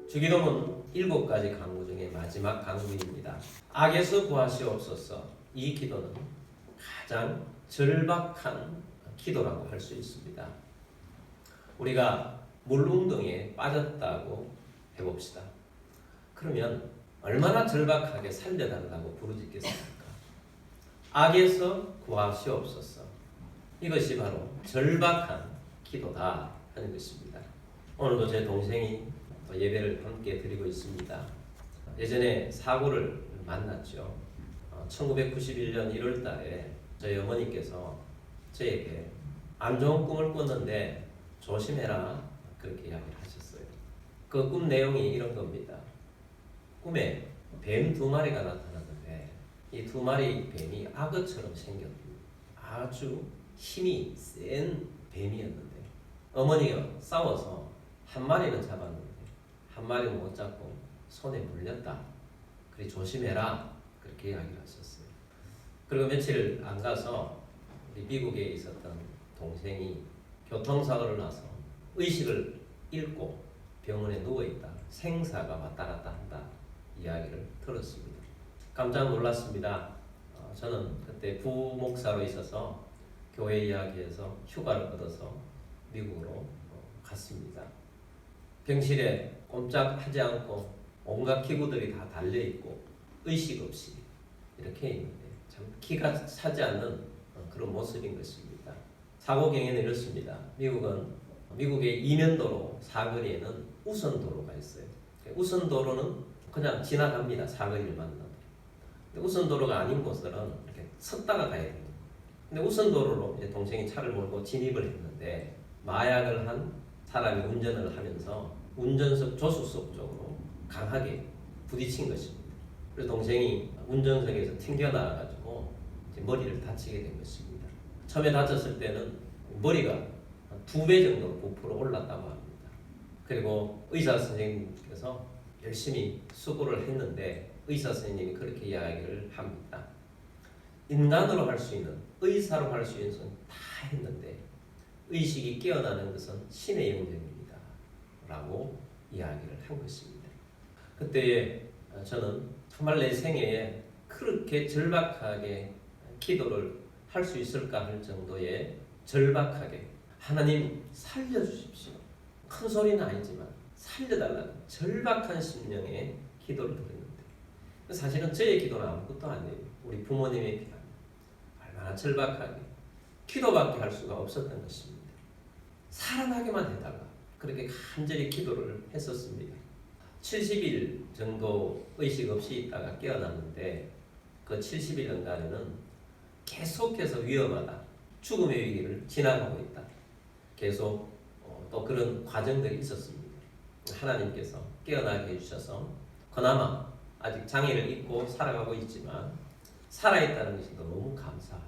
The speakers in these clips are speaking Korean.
주기도문 7가지 강구 중에 마지막 강구입니다. 악에서 구하시옵소서. 이 기도는 가장 절박한 기도라고 할 수 있습니다. 우리가 물운동에 빠졌다고 해봅시다. 그러면 얼마나 절박하게 살려달라고 부르짖겠습니까? 악에서 구하시옵소서. 이것이 바로 절박한 기도다 하는 것입니다. 오늘도 제 동생이 예배를 함께 드리고 있습니다. 예전에 사고를 만났죠. 1991년 1월 달에 저희 어머니께서 저에게 안 좋은 꿈을 꿨는데 조심해라 그렇게 이야기를 하셨어요. 그 꿈 내용이 이런 겁니다. 꿈에 뱀 2마리가 나타났는데 이 2마리 뱀이 악어처럼 생겼고 아주 힘이 센 뱀이었는데 어머니가 싸워서 한 마리는 잡았는데 한 마리는 못 잡고 손에 물렸다. 그래 조심해라 그렇게 이야기를 하셨어요. 그리고 며칠 안 가서 우리 미국에 있었던 동생이 교통사고를 나서 의식을 잃고 병원에 누워있다. 생사가 왔다 갔다 한다 이야기를 들었습니다. 깜짝 놀랐습니다. 저는 그때 부목사로 있어서 교회 이야기에서 휴가를 얻어서 미국으로 갔습니다. 병실에 꼼짝하지 않고 온갖 기구들이 다 달려있고 의식 없이 이렇게 있는데 참 기가 차지 않는 그런 모습인 것입니다. 사고 경위는 이렇습니다. 미국의 이면도로 사거리에는 우선도로가 있어요. 우선도로는 그냥 지나갑니다. 사거리를 만나도. 근데 우선도로가 아닌 곳들은 이렇게 섰다가 가야 됩니다. 근데 우선도로로 이제 동생이 차를 몰고 진입을 했는데 마약을 한 사람이 운전을 하면서 운전석 조수석 쪽으로 강하게 부딪힌 것입니다. 그래서 동생이 운전석에서 튕겨나와가지고 머리를 다치게 된 것입니다. 처음에 다쳤을 때는 머리가 한 2배 정도 부풀어 올랐다고 합니다. 그리고 의사 선생님께서 열심히 수고를 했는데 의사 선생님이 그렇게 이야기를 합니다. 인간으로 할 수 있는, 의사로 할 수 있는 것은 다 했는데 의식이 깨어나는 것은 신의 영역입니다. 라고 이야기를 한 것입니다. 그때 저는 정말 내 생애에 그렇게 절박하게 기도를 할 수 있을까 할 정도의 절박하게 하나님 살려주십시오. 큰 소리는 아니지만 살려달라는 절박한 심령의 기도를 드렸는데 사실은 저의 기도는 아무것도 아니에요. 우리 부모님의 기도는 얼마나 절박하게 기도밖에 할 수가 없었던 것입니다. 살아나게만 해달라 그렇게 간절히 기도를 했었습니다. 70일 정도 의식 없이 있다가 깨어났는데 그 70일간에는 계속해서 위험하다. 죽음의 위기를 지나가고 있다. 계속 또 그런 과정들이 있었습니다. 하나님께서 깨어나게 해주셔서 그나마 아직 장애를 입고 살아가고 있지만 살아있다는 것이 너무 감사하고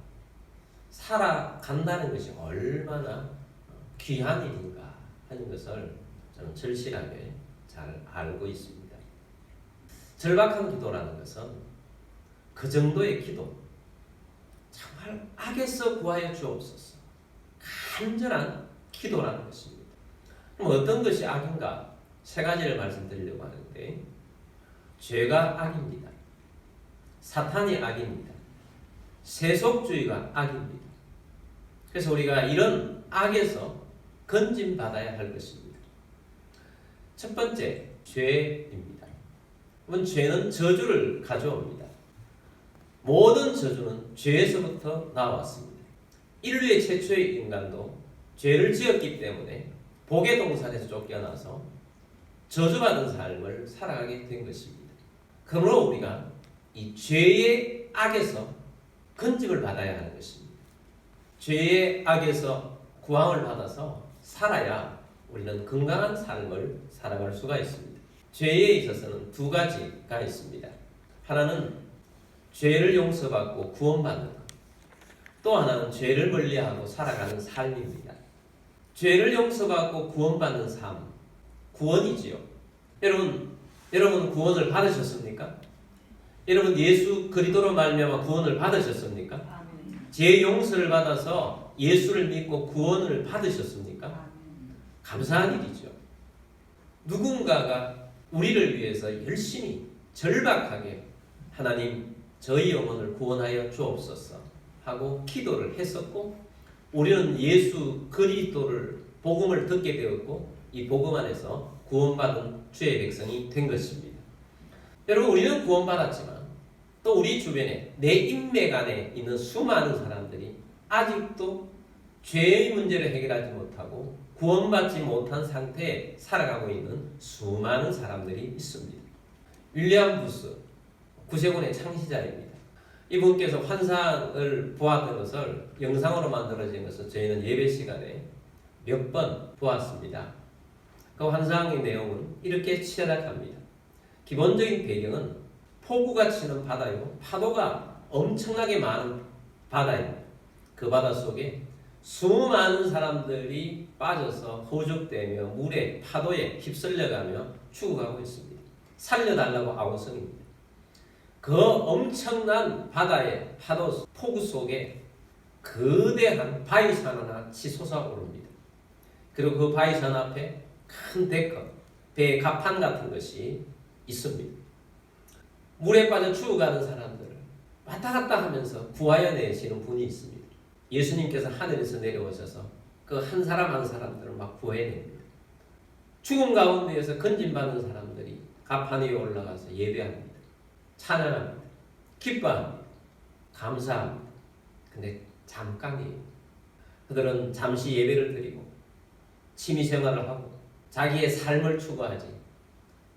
살아간다는 것이 얼마나 귀한 일인가 하는 것을 저는 절실하게 잘 알고 있습니다. 절박한 기도라는 것은 그 정도의 기도, 정말 악에서 구하여 주옵소서 간절한 기도라는 것입니다. 그럼 어떤 것이 악인가? 3가지를 말씀드리려고 하는데 죄가 악입니다. 사탄이 악입니다. 세속주의가 악입니다. 그래서 우리가 이런 악에서 건진받아야 할 것입니다. 첫 번째, 죄입니다. 그러면 죄는 저주를 가져옵니다. 모든 저주는 죄에서부터 나왔습니다. 인류의 최초의 인간도 죄를 지었기 때문에 복의 동산에서 쫓겨나서 저주받은 삶을 살아가게 된 것입니다. 그러므로 우리가 이 죄의 악에서 건짐을 받아야 하는 것입니다. 죄의 악에서 구원을 받아서 살아야 우리는 건강한 삶을 살아갈 수가 있습니다. 죄에 있어서는 2가지가 있습니다. 하나는 죄를 용서받고 구원받는 것. 또 하나는 죄를 멀리하고 살아가는 삶입니다. 죄를 용서받고 구원받는 삶, 구원이지요. 여러분 구원을 받으셨습니까? 여러분 예수 그리스도로 말미암아 구원을 받으셨습니까? 아멘. 죄 용서를 받아서 예수를 믿고 구원을 받으셨습니까? 아멘. 감사한 일이죠. 누군가가 우리를 위해서 열심히 절박하게 하나님 저희 영혼을 구원하여 주옵소서 하고 기도를 했었고, 우리는 예수 그리스도를 복음을 듣게 되었고 이 복음 안에서 구원받은 주의 백성이 된 것입니다. 여러분, 우리는 구원받았지만 또 우리 주변에 내 인맥 안에 있는 수많은 사람들이 아직도 죄의 문제를 해결하지 못하고 구원받지 못한 상태에 살아가고 있는 수많은 사람들이 있습니다. 윌리엄 부스, 구세군의 창시자입니다. 이분께서 환상을 보았던 것을 영상으로 만들어진 것을 저희는 예배 시간에 몇 번 보았습니다. 그 환상의 내용은 이렇게 시작합니다. 기본적인 배경은 폭우가 치는 바다요, 파도가 엄청나게 많은 바다입니다. 그 바다 속에 수많은 사람들이 빠져서 허우적대며 물에 파도에 휩쓸려가며 죽어가고 있습니다. 살려달라고 아우성입니다. 그 엄청난 바다의 파도 폭우 속에 거대한 바위산 하나 치솟아오릅니다. 그리고 그 바위산 앞에 큰 데크, 배의 갑판 같은 것이 있습니다. 물에 빠져 죽어가는 사람들을 왔다 갔다 하면서 구하여 내시는 분이 있습니다. 예수님께서 하늘에서 내려오셔서 그 한 사람 한 사람들을 막 구해냅니다. 죽음 가운데에서 건진받은 사람들이 갑판 위에 올라가서 예배합니다. 찬양합니다. 기뻐합니다. 감사합니다. 근데 잠깐이에요. 그들은 잠시 예배를 드리고 취미생활을 하고 자기의 삶을 추구하지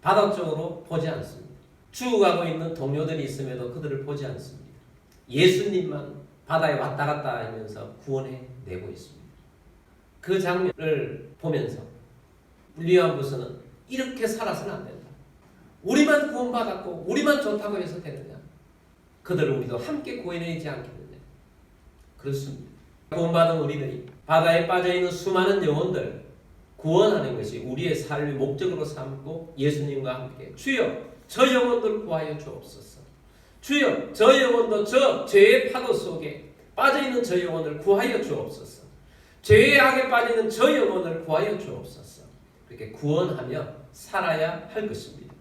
바다 쪽으로 보지 않습니다. 죽어가고 있는 동료들이 있음에도 그들을 보지 않습니다. 예수님만 바다에 왔다 갔다 하면서 구원해내고 있습니다. 그 장면을 보면서 윌리엄 부스는 이렇게 살아서는 안 된다. 우리만 구원받았고 우리만 좋다고 해서 되느냐? 그들을 우리도 함께 구해내지 않겠느냐? 그렇습니다. 구원받은 우리들이 바다에 빠져있는 수많은 영혼들 구원하는 것이 우리의 삶의 목적으로 삼고 예수님과 함께 주여 저 영혼들 구하여 주옵소서. 주여 저 영혼도 저 죄의 파도 속에 빠져있는 저 영혼을 구하여 주옵소서. 죄의 악에 빠지는 저 영혼을 구하여 주옵소서. 그렇게 구원하며 살아야 할 것입니다.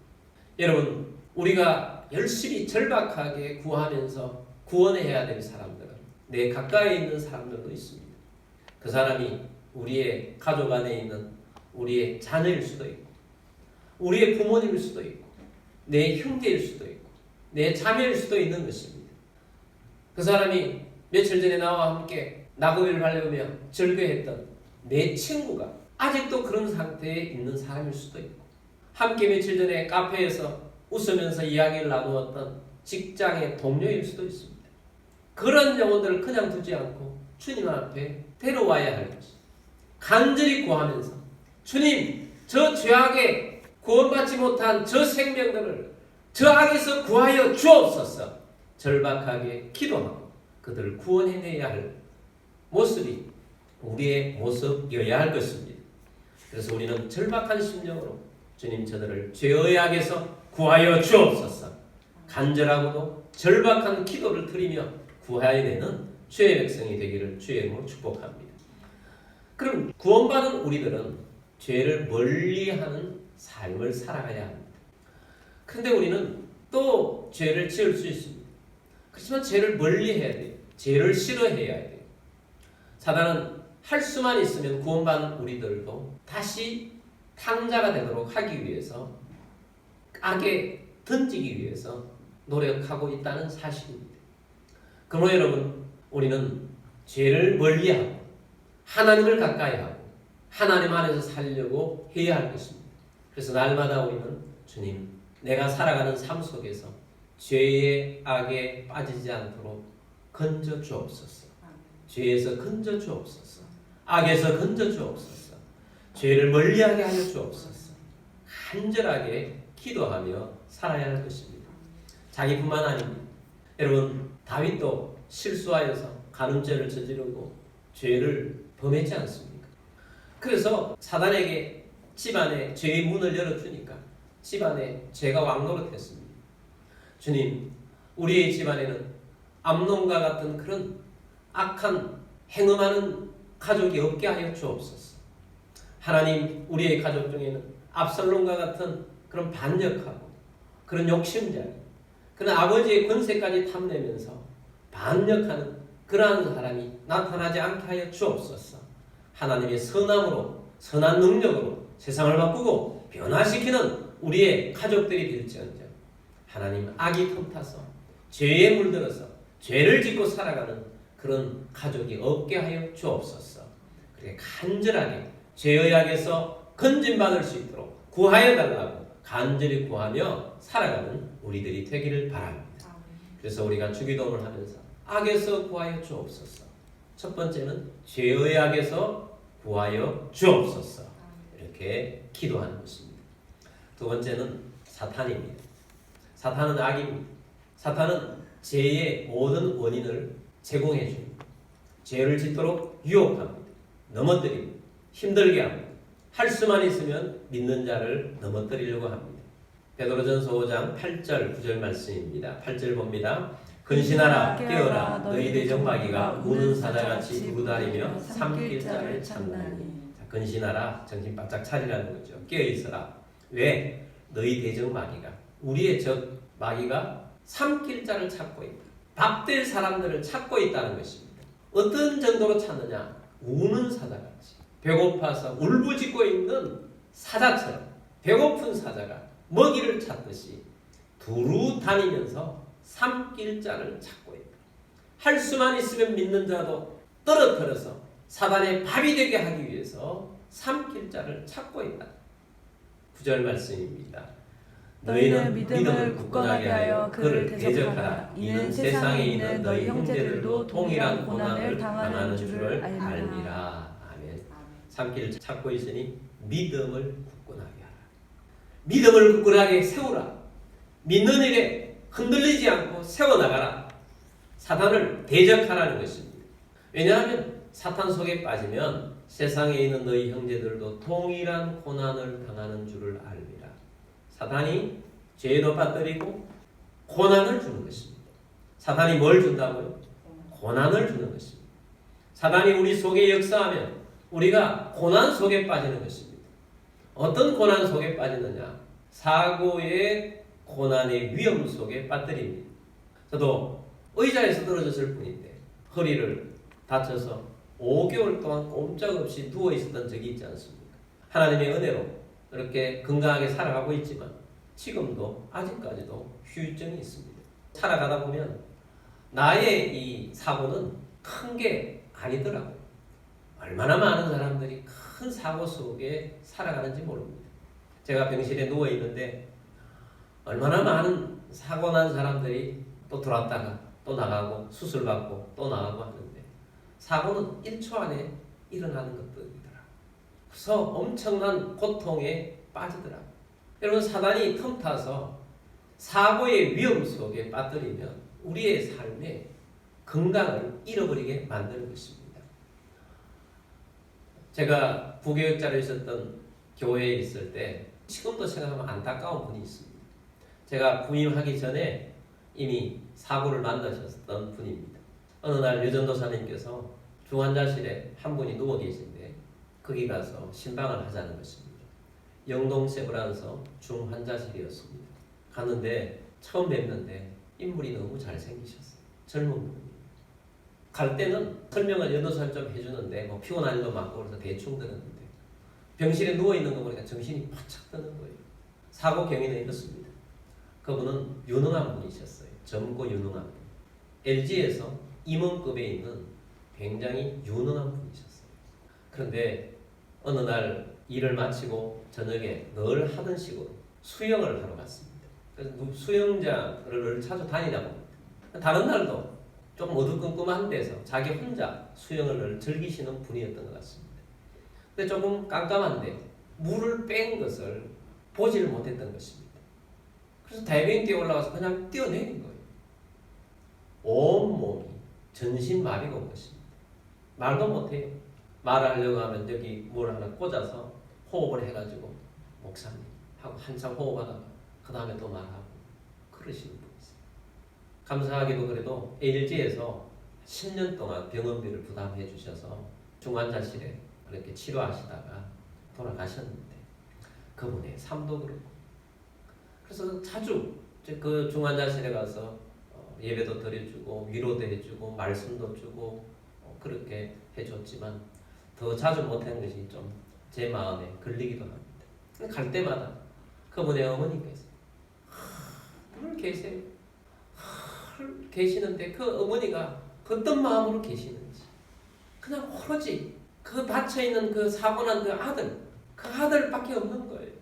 여러분, 우리가 열심히 절박하게 구하면서 구원해야 될 사람들은 내 가까이 있는 사람들도 있습니다. 그 사람이 우리의 가족 안에 있는 우리의 자녀일 수도 있고 우리의 부모님일 수도 있고 내 형제일 수도 있고 내 자매일 수도 있는 것입니다. 그 사람이 며칠 전에 나와 함께 낙엽을 바라보며 절규했던 내 친구가 아직도 그런 상태에 있는 사람일 수도 있고 함께 며칠 전에 카페에서 웃으면서 이야기를 나누었던 직장의 동료일 수도 있습니다. 그런 영혼들을 그냥 두지 않고 주님 앞에 데려와야 할 것입니다. 간절히 구하면서 주님, 저 죄악에 구원받지 못한 저 생명들을 저 악에서 구하여 주옵소서. 절박하게 기도하고 그들을 구원해내야 할 모습이 우리의 모습이어야 할 것입니다. 그래서 우리는 절박한 심령으로 주님, 저들을 죄의 악에서 구하여 주옵소서. 간절하고도 절박한 기도를 드리며 구하여내는 주의 백성이 되기를 주의 이름으로 축복합니다. 그럼 구원받은 우리들은 죄를 멀리하는 삶을 살아가야 합니다. 그런데 우리는 또 죄를 지을 수 있습니다. 그렇지만 죄를 멀리해야 돼요. 죄를 싫어해야 돼요. 사단은 할 수만 있으면 구원받은 우리들도 다시 탕자가 되도록 하기 위해서 악에 던지기 위해서 노력하고 있다는 사실입니다. 그러므로 여러분, 우리는 죄를 멀리하고 하나님을 가까이하고 하나님 안에서 살려고 해야 할 것입니다. 그래서 날마다 우리는 주님, 내가 살아가는 삶 속에서 죄의 악에 빠지지 않도록 건져 주옵소서. 죄에서 건져 주옵소서. 악에서 건져 주옵소서. 죄를 멀리하게 하여 주옵소서. 간절하게 기도하며 살아야 할 것입니다. 자기뿐만 아닙니다. 여러분, 다윗도 실수하여서 간음죄를 저지르고 죄를 범했지 않습니까? 그래서 사단에게 집안에 죄의 문을 열어주니까 집안에 죄가 왕노릇했습니다. 주님, 우리의 집안에는 암논과 같은 그런 악한 행음하는 가족이 없게 하여 주옵소서. 하나님, 우리의 가족 중에는 압살롬과 같은 그런 반역하고 그런 욕심자리, 그런 아버지의 권세까지 탐내면서 반역하는 그러한 사람이 나타나지 않게 하여 주옵소서. 하나님의 선함으로 선한 능력으로 세상을 바꾸고 변화시키는 우리의 가족들이 될지언정 하나님 악이 틈타서 죄에 물들어서 죄를 짓고 살아가는 그런 가족이 없게 하여 주옵소서. 그렇게 간절하게 죄의 악에서 건진받을 수 있도록 구하여 달라고 간절히 구하며 살아가는 우리들이 되기를 바랍니다. 그래서 우리가 주기도문을 하면서 악에서 구하여 주옵소서. 첫 번째는 죄의 악에서 구하여 주옵소서. 이렇게 기도하는 것입니다. 두 번째는 사탄입니다. 사탄은 악입니다. 사탄은 죄의 모든 원인을 제공해 줍니다. 죄를 짓도록 유혹합니다. 넘어뜨립니다. 힘들게 합니다. 할 수만 있으면 믿는 자를 넘어뜨리려고 합니다. 베드로전서 5장 8절 9절 말씀입니다. 8절 봅니다. 근신하라 깨어라 너희 대적마귀가 우는 사자같이 두루다니며 삼킬 자를 찾나니. 근신하라 정신 바짝 차리라는 거죠. 깨어있어라. 왜? 너희 대적마귀가 우리의 적 마귀가 삼킬 자를 찾고 있다. 밥될 사람들을 찾고 있다는 것입니다. 어떤 정도로 찾느냐? 우는 사자같이 배고파서 울부짖고 있는 사자처럼 배고픈 사자가 먹이를 찾듯이 두루 다니면서 삼킬 자를 찾고 있다. 할 수만 있으면 믿는 자도 떨어뜨려서 사단의 밥이 되게 하기 위해서 삼킬 자를 찾고 있다. 9절 말씀입니다. 너희는 믿음을 굳건하게 하여 그를 대적하라. 이는 세상에 있는 너희 형제들도 동일한 고난을 당하는 줄을 알미라. 아멘. 삼킬을 찾고 있으니 믿음을 굳건하게 하라. 믿음을 굳건하게 세우라. 믿는 일에 흔들리지 않고 세워나가라. 사탄을 대적하라는 것입니다. 왜냐하면 사탄 속에 빠지면 세상에 있는 너희 형제들도 동일한 고난을 당하는 줄을 알미라. 사탄이 죄도 빠뜨리고 고난을 주는 것입니다. 사탄이 뭘 준다고요? 고난을 주는 것입니다. 사탄이 우리 속에 역사하면 우리가 고난 속에 빠지는 것입니다. 어떤 고난 속에 빠지느냐? 사고의 고난의 위험 속에 빠뜨립니다. 저도 의자에서 떨어졌을 뿐인데 허리를 다쳐서 5개월 동안 꼼짝없이 누워 있었던 적이 있지 않습니까? 하나님의 은혜로 그렇게 건강하게 살아가고 있지만 지금도 아직까지도 후유증이 있습니다. 살아가다 보면 나의 이 사고는 큰 게 아니더라고요. 얼마나 많은 사람들이 큰 사고 속에 살아가는지 모릅니다. 제가 병실에 누워 있는데 얼마나 많은 사고 난 사람들이 또 들어왔다가 또 나가고 수술받고 또 나가고 하는데 사고는 1초 안에 일어나는 것들이더라. 그래서 엄청난 고통에 빠지더라. 여러분, 사단이 틈타서 사고의 위험 속에 빠뜨리면 우리의 삶에 건강을 잃어버리게 만드는 것입니다. 제가 부교육자로 있었던 교회에 있을 때 지금도 생각하면 안타까운 분이 있습니다. 제가 부임하기 전에 이미 사고를 만나셨던 분입니다. 어느 날 유전도사님께서 중환자실에 한 분이 누워 계신데 거기 가서 신방을 하자는 것입니다. 영동 세브란서 중환자실이었습니다. 갔는데 처음 뵙는데 인물이 너무 잘생기셨어요. 젊은 분이. 갈 때는 설명을 연도사를 좀 해주는데 뭐 피곤한 일도 많고 그래서 대충 들었는데 병실에 누워있는 거 보니까 정신이 바짝 드는 거예요. 사고 경위는 이렇습니다. 그분은 유능한 분이셨어요. 젊고 유능한 분. LG에서 임원급에 있는 굉장히 유능한 분이셨어요. 그런데 어느 날 일을 마치고 저녁에 늘 하던 식으로 수영을 하러 갔습니다. 그래서 수영장을 자주 다니다 봅니다. 다른 날도 조금 어두컴컴한 데서 자기 혼자 수영을 늘 즐기시는 분이었던 것 같습니다. 근데 조금 깜깜한데 물을 뺀 것을 보지를 못했던 것입니다. 그래서 다이빙 뛰어 올라가서 그냥 뛰어내린 거예요. 온몸이 전신마비가 온 것입니다. 말도 못해요. 말을 하려고 하면 여기 뭘 하나 꽂아서 호흡을 해가지고 목사님 하고 한참 호흡하다가 그 다음에 또 말하고 그러시는 분이 있어요. 감사하게도 그래도 LG에서 10년 동안 병원비를 부담해 주셔서 중환자실에 그렇게 치료하시다가 돌아가셨는데 그분의 삶도 그렇고 그래서 자주 이제 그 중환자실에 가서 예배도 드려주고 위로도 해주고 말씀도 주고 그렇게 해줬지만 더 자주 못한 것이 좀 제 마음에 걸리기도 합니다. 갈 때마다 그분의 어머니께서 늘 계세요. 계시는데 그 어머니가 어떤 마음으로 계시는지 그냥 오로지 그 닫혀있는 그 사고난 그 아들밖에 없는 거예요.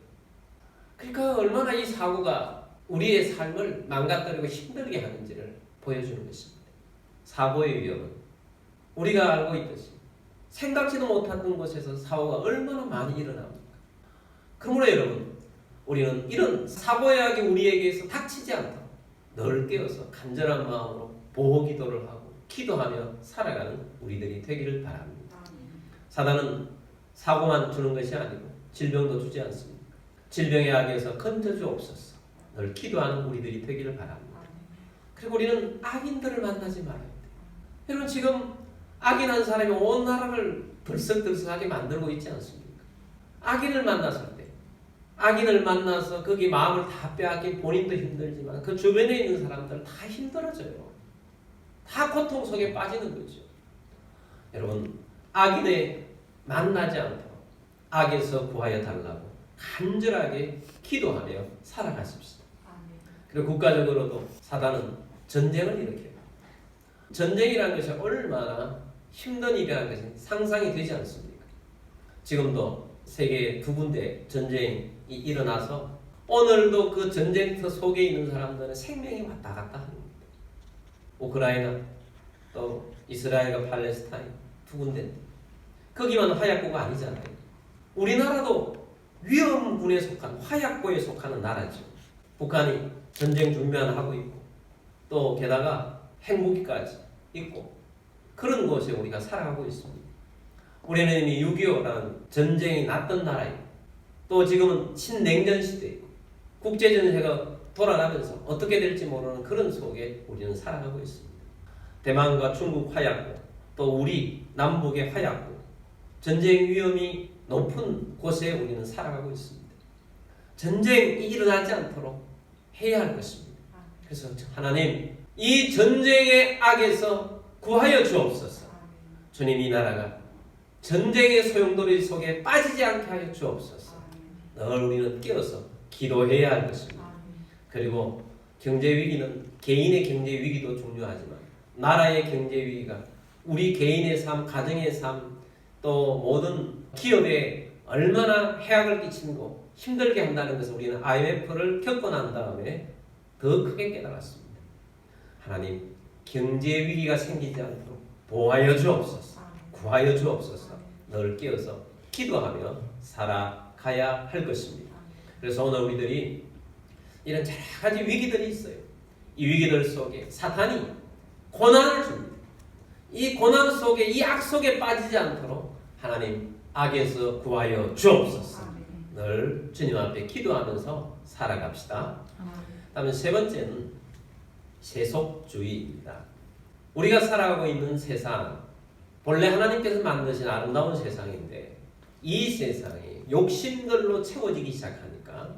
그러니까 얼마나 이 사고가 우리의 삶을 망가뜨리고 힘들게 하는지를 보여주는 것입니다. 사고의 위험은 우리가 알고 있듯이 생각지도 못했던 곳에서 사고가 얼마나 많이 일어납니까? 그러므로 여러분, 우리는 이런 사고의 악이 우리에게서 닥치지 않도록 늘 깨어서 간절한 마음으로 보호 기도를 하고 기도하며 살아가는 우리들이 되기를 바랍니다. 사단은 사고만 주는 것이 아니고 질병도 주지 않습니다. 질병의 악에서 건져주옵소서. 늘 기도하는 우리들이 되기를 바랍니다. 그리고 우리는 악인들을 만나지 말아야 돼요. 여러분 지금 악인한 사람이 온 나라를 들썩들썩하게 만들고 있지 않습니까? 악인을 만났을 때 악인을 만나서 거기 마음을 다 빼앗긴 본인도 힘들지만 그 주변에 있는 사람들 다 힘들어져요. 다 고통 속에 빠지는 거죠. 여러분 악인에 만나지 않도록 악에서 구하여 달라고 간절하게 기도하며 살아가십시다. 그리고 국가적으로도 사단은 전쟁을 일으켜요. 전쟁이라는 것이 얼마나 힘든 일이라는 것이 상상이 되지 않습니까? 지금도 세계 두 군데 전쟁이 일어나서 오늘도 그 전쟁터 속에 있는 사람들은 생명이 왔다 갔다 합니다. 우크라이나 또 이스라엘과 팔레스타인 두 군데인데 거기만 화약고가 아니잖아요. 우리나라도 위험군에 속한 화약고에 속하는 나라죠. 북한이 전쟁 준비만 하고 있고 또 게다가 핵무기까지 있고 그런 곳에 우리가 살아가고 있습니다. 우리는 이미 6.25라는 전쟁이 났던 나라이고 또 지금은 신냉전 시대이고 국제전세가 돌아가면서 어떻게 될지 모르는 그런 속에 우리는 살아가고 있습니다. 대만과 중국 화약고 또 우리 남북의 화약고 전쟁 위험이 높은 곳에 우리는 살아가고 있습니다. 전쟁이 일어나지 않도록 해야 할 것입니다. 그래서 하나님 이 전쟁의 악에서 구하여 주옵소서. 주님 이 나라가 전쟁의 소용돌이 속에 빠지지 않게 하여 주옵소서. 늘 우리는 깨어서 기도해야 할 것입니다. 그리고 경제 위기는 개인의 경제 위기도 중요하지만 나라의 경제 위기가 우리 개인의 삶, 가정의 삶, 또 모든 기업에 얼마나 해악을 끼치고 힘들게 한다는 것을 우리는 IMF를 겪고 난 다음에 더 크게 깨달았습니다. 하나님 경제 위기가 생기지 않도록 보호하여 주옵소서. 구하여 주옵소서. 늘 깨어서 기도하며 살아가야 할 것입니다. 그래서 오늘 우리들이 이런 여러 가지 위기들이 있어요. 이 위기들 속에 사탄이 고난을 줍니다. 이 고난 속에 이 악 속에 빠지지 않도록 하나님 악에서 구하여 주옵소서. 늘 주님 앞에 기도하면서 살아갑시다. 다음에 세 번째는 세속주의입니다. 우리가 살아가고 있는 세상, 본래 하나님께서 만드신 아름다운 세상인데 이 세상이 욕심들로 채워지기 시작하니까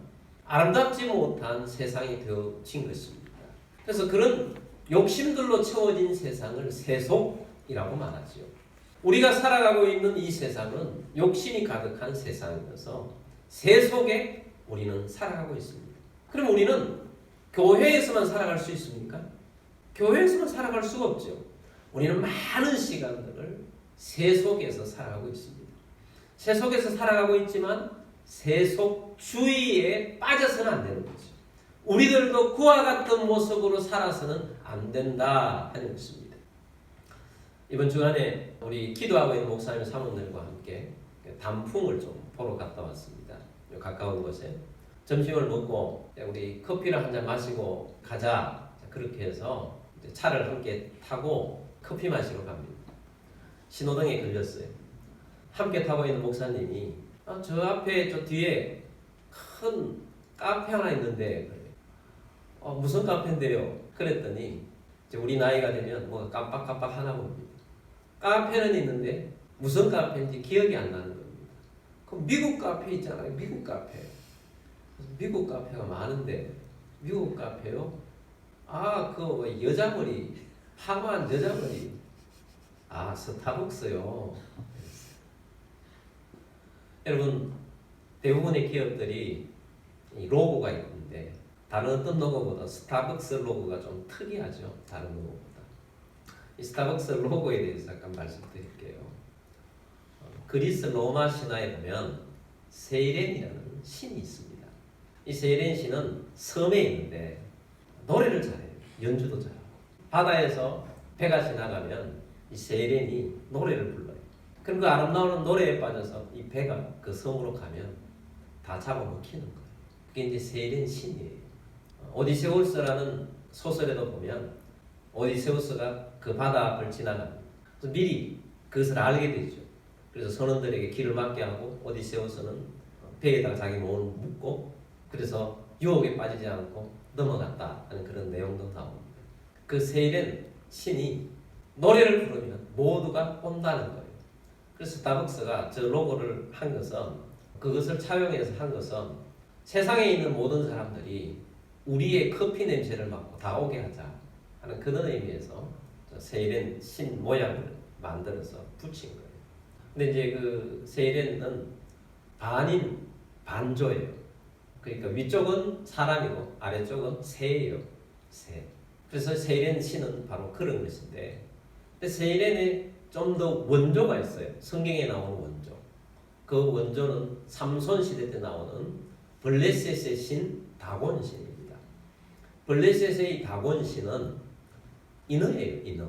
아름답지 못한 세상이 되어진 것입니다. 그래서 그런 욕심들로 채워진 세상을 세속이라고 말하죠. 우리가 살아가고 있는 이 세상은 욕심이 가득한 세상이어서 세속에 우리는 살아가고 있습니다. 그럼 우리는 교회에서만 살아갈 수 있습니까? 교회에서만 살아갈 수가 없죠. 우리는 많은 시간들을 세속에서 살아가고 있습니다. 세속에서 살아가고 있지만 세속주의에 빠져서는 안 되는 거죠. 우리들도 그와 같은 모습으로 살아서는 안 된다 하는 것입니다. 이번 주간에 우리 기도하고 있는 목사님 사모님들과 함께 단풍을 좀 보러 갔다 왔습니다. 가까운 곳에 점심을 먹고 우리 커피를 한 잔 마시고 가자 그렇게 해서 차를 함께 타고 커피 마시러 갑니다. 신호등에 걸렸어요. 함께 타고 있는 목사님이 저 앞에 저 뒤에 큰 카페 하나 있는데 무슨 카페인데요? 그랬더니 이제 우리 나이가 되면 뭐 깜빡깜빡 하나 봅니다. 카페는 있는데 무슨 카페인지 기억이 안 나는 겁니다. 그럼 미국 카페 있잖아요. 미국 카페. 미국 카페가 많은데 미국 카페요? 아, 그 여자 머리, 파마한 여자 머리. 아, 스타벅스요. 여러분, 대부분의 기업들이 이 로고가 있는데 다른 어떤 로고보다 스타벅스 로고가 좀 특이하죠. 다른 로고보다. 이 스타벅스 로고에 대해서 잠깐 말씀드릴게요. 그리스 로마 신화에 보면 세이렌이라는 신이 있습니다. 이 세이렌 신은 섬에 있는데 노래를 잘해요. 연주도 잘하고. 바다에서 배가 지나가면 이 세이렌이 노래를 불러요. 그럼 그 아름다운 노래에 빠져서 이 배가 그 섬으로 가면 다 잡아먹히는 거예요. 그게 이제 세이렌 신이에요. 오디세우스라는 소설에도 보면 오디세우스가 그 바다 앞을 지나갑니다. 그래서 미리 그것을 알게 되죠. 그래서 선원들에게 길을 막게 하고 오디세우스는 배에다가 자기 몸을 묶고 그래서 유혹에 빠지지 않고 넘어갔다 하는 그런 내용도 나옵니다. 그 세이렌 신이 노래를 부르면 모두가 온다는 거예요. 그래서 스타벅스가 저 로고를 한 것은 그것을 차용해서 한 것은 세상에 있는 모든 사람들이 우리의 커피 냄새를 맡고 다 오게 하자 하는 그런 의미에서 세이렌 신 모양을 만들어서 붙인 거예요. 근데 이제 그 세이렌은 반인 반조예요. 그러니까 위쪽은 사람이고 아래쪽은 새예요. 새. 그래서 세이렌 신은 바로 그런 것인데, 근데 세이렌에 좀 더 원조가 있어요. 성경에 나오는 원조. 그 원조는 삼손 시대 때 나오는 블레셋의 신 다곤 신입니다. 블레셋의 다곤 신은 인어예요. 인어.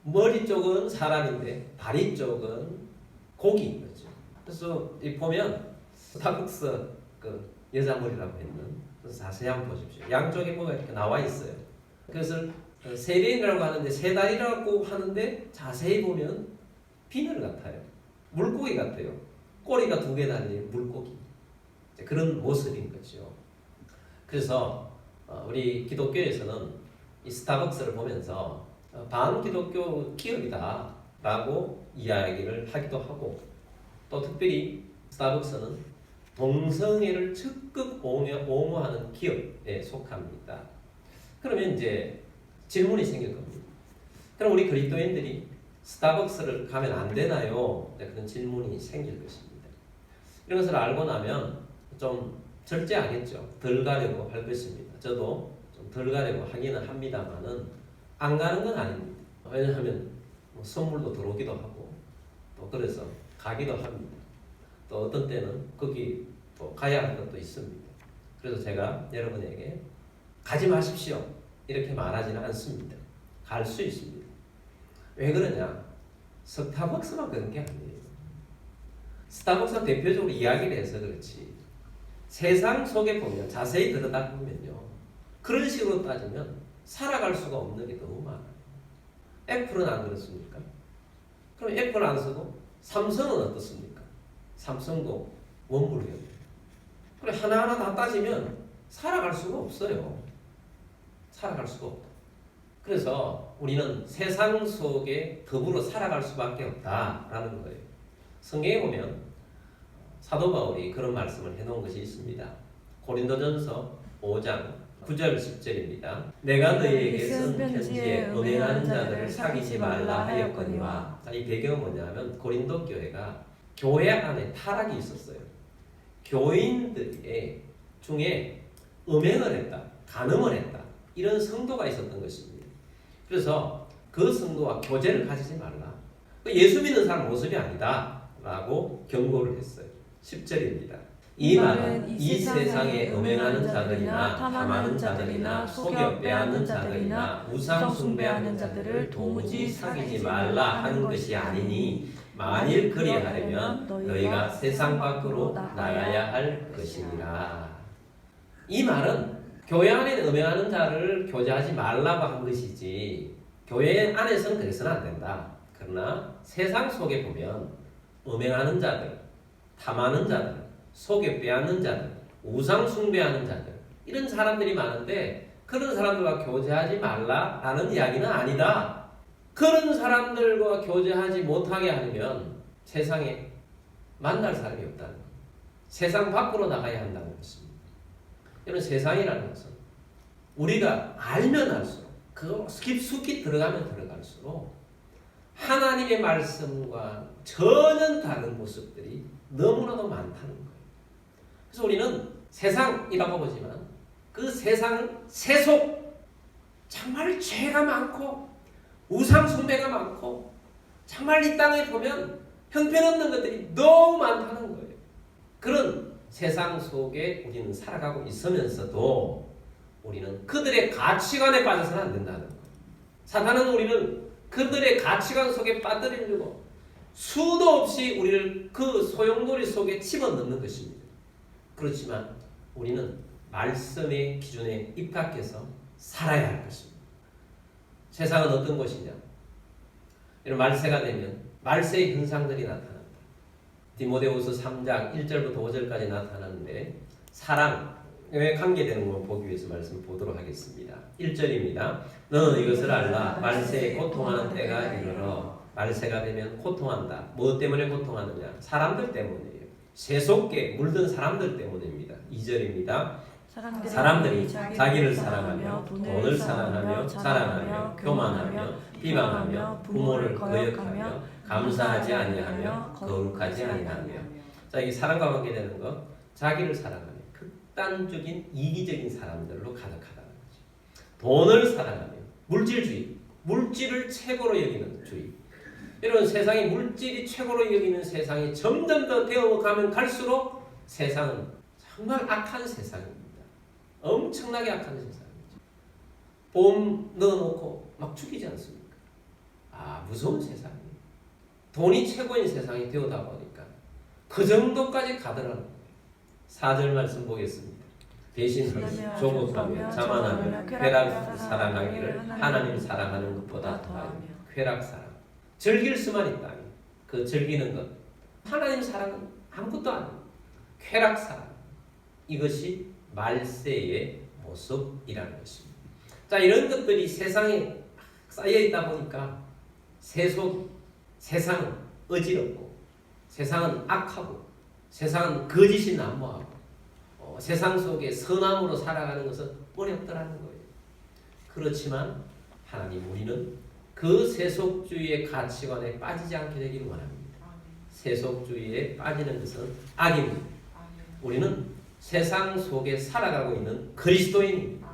머리 쪽은 사람인데 다리 쪽은 고기인 거죠. 그래서 이 보면 스타벅스 그 여자 머리라고 했는 그래서 자세히 한번 보십시오. 양쪽에 뭐가 이렇게 나와 있어요. 그것을 세이렌이라고 하는데 세 다리라고 하는데 자세히 보면 비늘 같아요. 물고기 같아요. 꼬리가 2개 달린 물고기. 그런 모습인 거죠. 그래서 우리 기독교에서는 이 스타벅스를 보면서 반기독교 기업이다 라고 이야기를 하기도 하고, 또 특별히 스타벅스는 동성애를 적극 옹호하는 기업에 속합니다. 그러면 이제 질문이 생길 겁니다. 그럼 우리 그리스도인들이 스타벅스를 가면 안 되나요? 그런 질문이 생길 것입니다. 이런 것을 알고 나면 좀 절제하겠죠. 덜 가려고 할 것입니다. 저도 좀 덜 가려고 하기는 합니다만은 안 가는 건 아닙니다. 왜냐하면 선물도 들어오기도 하고 또 그래서 가기도 합니다. 또 어떤 때는 거기 또 가야 할 것도 있습니다. 그래서 제가 여러분에게 가지 마십시오 이렇게 말하지는 않습니다. 갈 수 있습니다. 왜 그러냐? 스타벅스만 그런 게 아니에요. 스타벅스가 대표적으로 이야기를 해서 그렇지, 세상 속에 보면 자세히 들여다보면요, 그런 식으로 따지면 살아갈 수가 없는 게 너무 많아요. 애플은 안 그렇습니까? 그럼 애플 안 쓰고 삼성은 어떻습니까? 삼성도 원불이에요. 그래 하나하나 다 따지면 살아갈 수가 없어요. 살아갈 수가 없다. 그래서 우리는 세상 속에 더불어 살아갈 수밖에 없다라는 거예요. 성경에 보면 사도 바울이 그런 말씀을 해놓은 것이 있습니다. 고린도전서 5장 9절 10절입니다. 내가 너희에게 쓴 편지에 음행하는 자들을 사귀지 말라 하였거니와. 이 배경은 뭐냐면 고린도 교회가 교회 안에 타락이 있었어요. 교인들 중에 음행을 했다, 간음을 했다, 이런 성도가 있었던 것입니다. 그래서 그 성도와 교제를 가지지 말라. 예수 믿는 사람 모습이 아니다 라고 경고를 했어요. 10절입니다. 이 말은 이 세상에 음행하는 자들이나 탐하는 자들이나 속여 빼앗는 자들이나 우상 숭배하는 자들을 도무지 사귀지 말라 하는 것이 아니니, 만일 그리하려면 너희가 세상 밖으로 나가야 할 것이니라. 이 말은 교회 안에 음행하는 자를 교제하지 말라고 한 것이지, 교회 안에서는 그래서는 안 된다. 그러나 세상 속에 보면 음행하는 자들, 탐하는 자들, 속여 빼앗는 자들, 우상 숭배하는 자들, 이런 사람들이 많은데 그런 사람들과 교제하지 말라라는 이야기는 아니다. 그런 사람들과 교제하지 못하게 하려면 세상에 만날 사람이 없다는 것, 세상 밖으로 나가야 한다는 것입니다. 이런 세상이라는 것은 우리가 알면 알수록 그 깊숙이 들어가면 들어갈수록 하나님의 말씀과 전혀 다른 모습들이 너무나도 많다는 거예요. 그래서 우리는 세상이라고 보지만 그 세상은 세속, 정말 죄가 많고 우상 숭배가 많고 정말 이 땅에 보면 형편없는 것들이 너무 많다는 거예요. 그런 세상 속에 우리는 살아가고 있으면서도 우리는 그들의 가치관에 빠져서는 안 된다는 거예요. 사탄은 우리는 그들의 가치관 속에 빠뜨리려고 수도 없이 우리를 그 소용돌이 속에 집어넣는 것입니다. 그렇지만 우리는 말씀의 기준에 입각해서 살아야 할 것입니다. 세상은 어떤 것이냐? 이런 말세가 되면 말세의 현상들이 나타납니다. 디모데후서 3장 1절부터 5절까지 나타나는데 사랑에 관계되는 걸 보기 위해서 말씀 보도록 하겠습니다. 1절입니다. 너는 이것을 알라. 말세에 고통하는 때가 이르러. 말세가 되면 고통한다. 무엇 때문에 고통하느냐? 사람들 때문이에요. 세속계 물든 사람들 때문입니다. 2절입니다. 사람들이 자기를 사랑하며 돈을 사랑하며 자랑하며 교만하며 비방하며 부모를 거역하며 감사하지 아니하며 거룩하지 아니하며. 자, 이 사랑과 관계되는 것, 자기를 사랑하며 극단적인 이기적인 사람들로 가득하다는 거죠. 돈을 사랑하며 물질주의, 물질을 최고로 여기는 주의. 이런 세상이 물질이 최고로 여기는 세상이 점점 더 되어가면 갈수록 세상은 정말 악한 세상입니다. 엄청나게 악한 세상이죠. 보험 넣어놓고 막 죽이지 않습니까? 무서운 세상이에요. 돈이 최고인 세상이 되어다 보니까 그 정도까지 가더라는 거예요. 4절 말씀 보겠습니다. 배신하며 조급하며 자만하며 쾌락 사랑하기를 하나님 사랑하는 것보다 더하며 쾌락 사랑. 즐길 수만 있다. 그 즐기는 것. 하나님 사랑은 아무것도 아니에요. 쾌락 사랑. 이것이 말세의 모습이라는 것입니다. 자, 이런 것들이 세상에 쌓여 있다 보니까 세상은 어지럽고 세상은 악하고 세상은 거짓이 난무하고 세상 속에 선함으로 살아가는 것은 어렵더라는 거예요. 그렇지만 하나님, 우리는 그 세속주의의 가치관에 빠지지 않게 되기를 원합니다. 세속주의에 빠지는 것은 악입니다. 우리는 세상 속에 살아가고 있는 그리스도인입니다.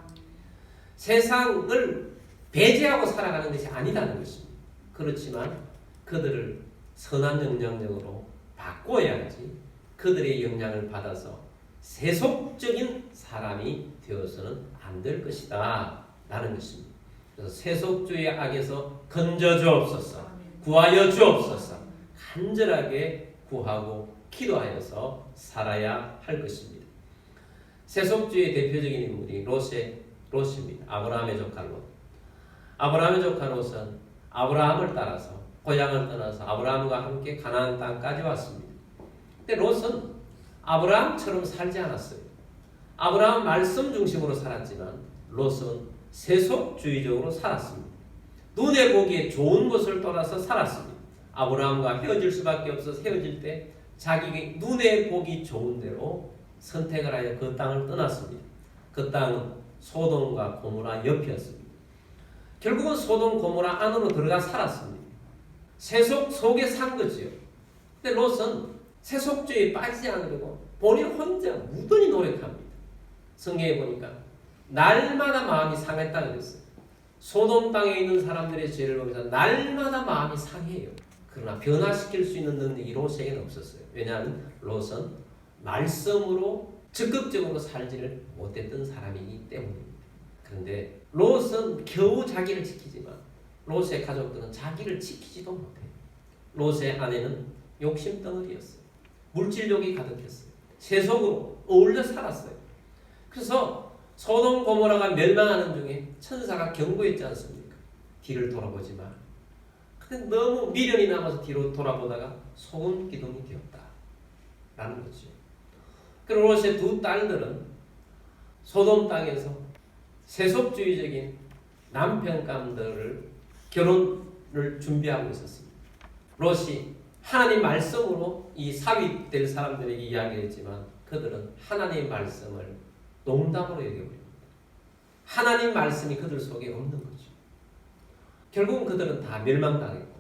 세상을 배제하고 살아가는 것이 아니다는 것입니다. 그렇지만 그들을 선한 영향력으로 바꿔야지 그들의 영향을 받아서 세속적인 사람이 되어서는 안 될 것이다 라는 것입니다. 그래서 세속주의 악에서 건져 주옵소서, 구하여 주옵소서, 간절하게 구하고 기도하여서 살아야 할 것입니다. 세속주의 대표적인 인물이 롯입니다. 아브라함의 조카 롯. 아브라함의 조카 롯은 아브라함을 따라서 고향을 떠나서 아브라함과 함께 가나안 땅까지 왔습니다. 근데 롯은 아브라함처럼 살지 않았어요. 아브라함 말씀 중심으로 살았지만 롯은 세속주의적으로 살았습니다. 눈에 보기에 좋은 것을 떠나서 살았습니다. 아브라함과 헤어질 수밖에 없어서 헤어질 때 자기 눈에 보기 좋은 대로 선택을 하여 그 땅을 떠났습니다. 그 땅은 소돔과 고모라 옆이었습니다. 결국은 소돔 고모라 안으로 들어가 살았습니다. 세속 속에 산 거지요. 근데 롯은 세속주의에 빠지지 않으려고 본인 혼자 무던히 노력합니다. 성경에 보니까 날마다 마음이 상했다 그랬어요. 소돔 땅에 있는 사람들의 죄를 보면서 날마다 마음이 상해요. 그러나 변화시킬 수 있는 능력이 롯에게는 없었어요. 왜냐하면 롯은 말씀으로 적극적으로 살지를 못했던 사람이기 때문입니다. 그런데 롯은 겨우 자기를 지키지만 롯의 가족들은 자기를 지키지도 못해요. 롯의 아내는 욕심덩어리였어요. 물질욕이 가득했어요. 세속으로 어울려 살았어요. 그래서 소돔 고모라가 멸망하는 중에 천사가 경고했지 않습니까? 뒤를 돌아보지 마. 근데 너무 미련이 남아서 뒤로 돌아보다가 소금 기둥이 되었다 라는 거죠. 그리고 롯의 두 딸들은 소돔 땅에서 세속주의적인 남편감들을 결혼을 준비하고 있었습니다. 롯이 하나님 말씀으로 이 사위 될 사람들에게 이야기했지만 그들은 하나님의 말씀을 농담으로 여겨버립니다. 하나님 말씀이 그들 속에 없는 거죠. 결국은 그들은 다 멸망당했고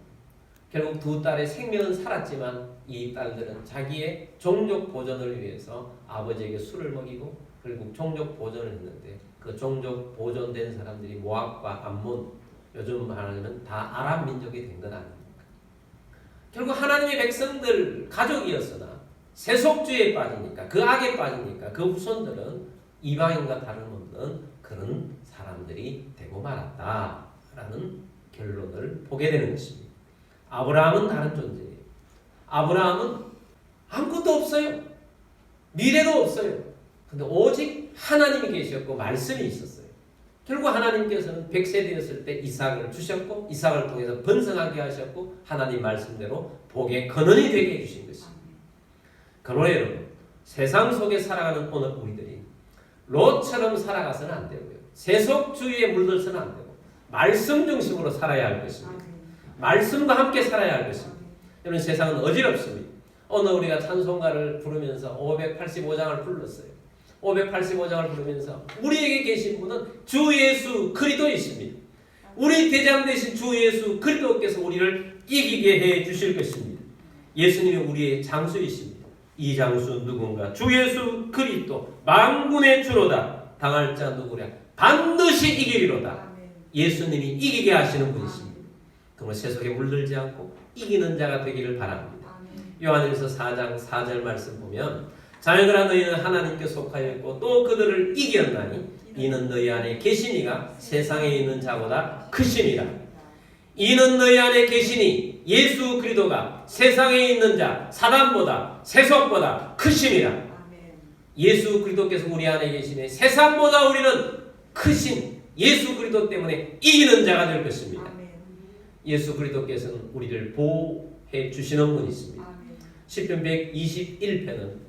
결국 두 딸의 생명은 살았지만 이 딸들은 자기의 종족 보존을 위해서 아버지에게 술을 먹이고 결국 종족 보존을 했는데 그 종족 보존된 사람들이 모압과 암몬, 요즘 말하면 다 아랍 민족이 된 건 아닙니까? 결국 하나님의 백성들 가족이었으나 세속주의에 빠지니까 그 악에 빠지니까 그 후손들은 이방인과 다름없는 그런 사람들이 되고 말았다라는 결론을 보게 되는 것입니다. 아브라함은 다른 존재예요. 아브라함은 아무것도 없어요. 미래도 없어요. 근데 오직 하나님이 계셨고 말씀이 있었어요. 결국 하나님께서는 100세 되었을 때 이삭을 주셨고 이삭을 통해서 번성하게 하셨고 하나님 말씀대로 복의 근원이 되게 해주신 것입니다. 그러나 여러분 세상 속에 살아가는 오늘 우리들이 롯처럼 살아가서는 안 되고요. 세속주의에 물들서는 안 되고 말씀 중심으로 살아야 할 것입니다. 말씀과 함께 살아야 할 것입니다. 여러분 세상은 어지럽습니다. 오늘 우리가 찬송가를 부르면서 585장을 불렀어요. 585장을 부르면서 우리에게 계신 분은 주 예수 그리스도이십니다. 우리 대장 되신 주 예수 그리스도께서 우리를 이기게 해 주실 것입니다. 예수님이 우리의 장수이십니다. 이 장수 누군가? 주 예수 그리스도 만군의 주로다. 당할 자 누구랴? 반드시 이기리로다. 예수님이 이기게 하시는 분이십니다. 그러면 세속에 물들지 않고 이기는 자가 되기를 바랍니다. 요한일서 4장 4절 말씀 보면 자녀들아 너희는 하나님께 속하였고 또 그들을 이겼나니 이는 너희 안에 계시니가 세상에 있는 자보다 크심이라. 이는 너희 안에 계시니 예수 그리스도가 세상에 있는 자 사단보다 세속보다 크심이라. 예수 그리스도께서 우리 안에 계시니 세상보다 우리는 크신 예수 그리스도 때문에 이기는 자가 될 것입니다. 예수 그리스도께서는 우리를 보호해 주시는 분이십니다. 시편 121편은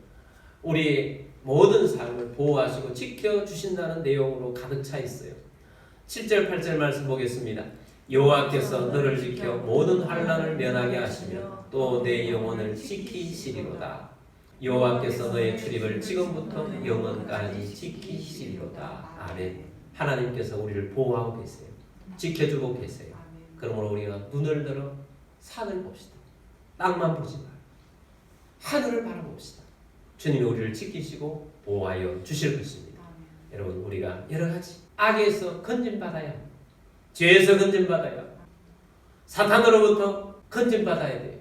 우리의 모든 삶을 보호하시고 지켜주신다는 내용으로 가득 차 있어요. 7절 8절 말씀 보겠습니다. 여호와께서 너를 지켜 모든 환난을 면하게 하시며 또 내 영혼을 지키시리로다. 여호와께서 너의 출입을 지금부터 영원까지 지키시리로다. 아멘. 하나님께서 우리를 보호하고 계세요. 지켜주고 계세요. 그러므로 우리가 눈을 들어 산을 봅시다. 땅만 보지 말고 하늘을 바라봅시다. 주님이 우리를 지키시고 보호하여 주실 것입니다. 여러분 우리가 여러 가지 악에서 건진받아야 합니다. 죄에서 건진받아야 합니다. 사탄으로부터 건진받아야 돼요.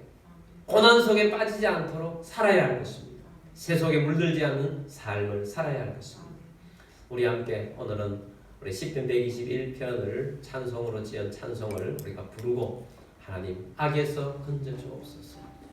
고난 속에 빠지지 않도록 살아야 할 것입니다. 세속에 물들지 않는 삶을 살아야 할 것입니다. 우리 함께 오늘은 우리 시편 121편을 찬송으로 지은 찬송을 우리가 부르고 하나님 악에서 건져 주옵소서.